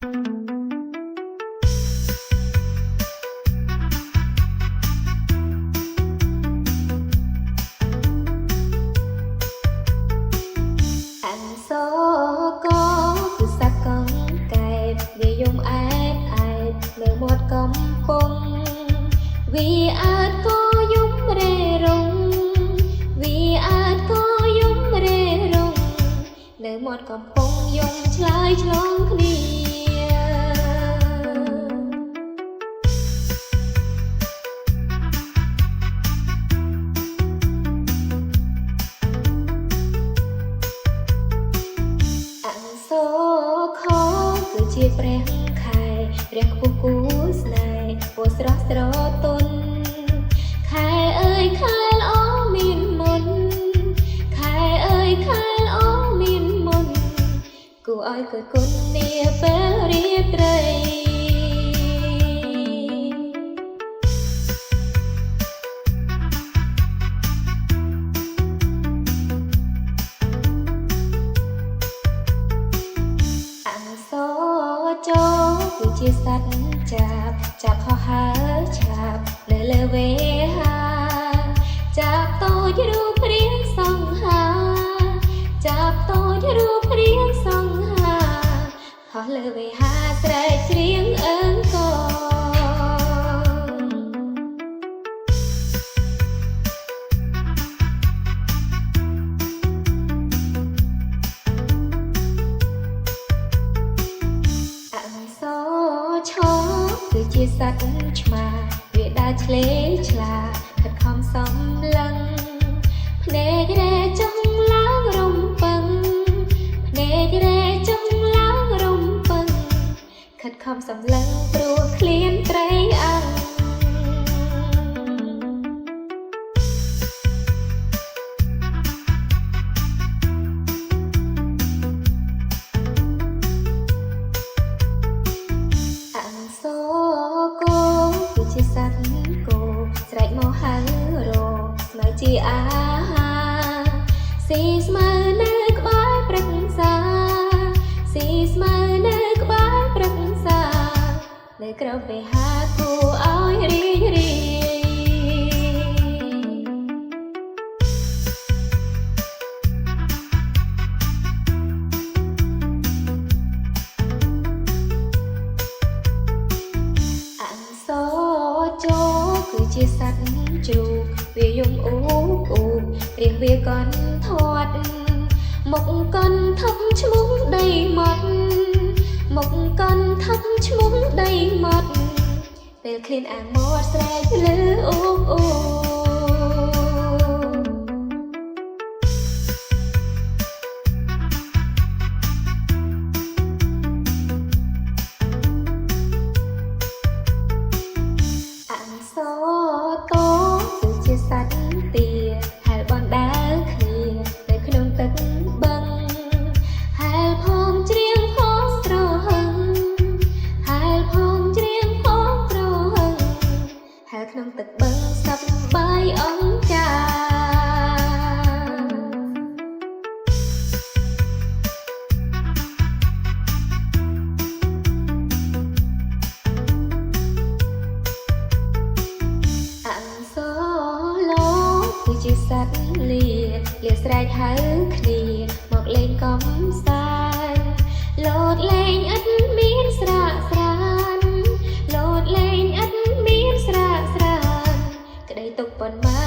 អក្សរកគឺសត្វកង្កែបវាយំអែតអែតនៅមាត់កំពង់វាអាចក៏យំរេរងវាអាចក៏យំរេរងនៅមាត់កំពង់យំឆ្លើយឆ្លងគ្នាខគឺជាព្រះខែព្រះខ្ពស់គូស្នេហ៍ពណ៌ស្រស់ស្រទន់ខែអើយខែល្អមានមុនខែអើយខែល្អមានមុនគួរឲ្យគយគន់នាពេលរាត្រីចូលគឺជាសត្វចាប់ហោះហើរឆាបនៅលើវេហាចាប់តូចរូបរាងសង្ហាចាប់តូចរូបរាងសង្ហាហោះលើវេហាស្រែកច្រៀងអើងកគឺជាសត្វឆ្មាវាដើរឆ្លេឆ្លាខិតខំសំឡឹងភ្នែករែចង់ឡើងរំពឹងភ្នែករែចង់ឡើងរំពឹងខិតខំសំឡឹងព្រោះឃ្លានត្រីអាំងជាសត្វគោស្រែកមកហៅរកស្មៅជាអាហារស៊ីស្មៅនៅក្បែរព្រឹក្សាស៊ីស្មៅនៅក្បែរព្រឹក្សានៅក្រៅវេហាគួរឲ្យរីករាយចូលគឺជាសត្វជ្រូកវាយំអ៊ូអ៊ូរៀងវាកន់ធាត់មុខកន់ថប់ឈ្មោះដីមាត់មុខកន់ថប់ឈ្មោះដីមាត់ពេលឃ្លានអាងមាត់ស្រែកលឺអ៊ូអ៊ូគឺជាសត្វទាហែលបនដើរគ្នានៅក្នុងទឹកបឹងហែលផងច្រៀងផងត្រហឹងហែលផងច្រៀងផងត្រហឹងហែលក្នុងទឹកបឹងសប្បាយអង្ការគឺជាសត្វលាស្រែកហៅគ្នាមកលេងកំសាន្តលោតលេងឥតមានស្រាកស្រានលោតលេងឥតមានស្រាកស្រានក្តីទុកប៉ុន្មាន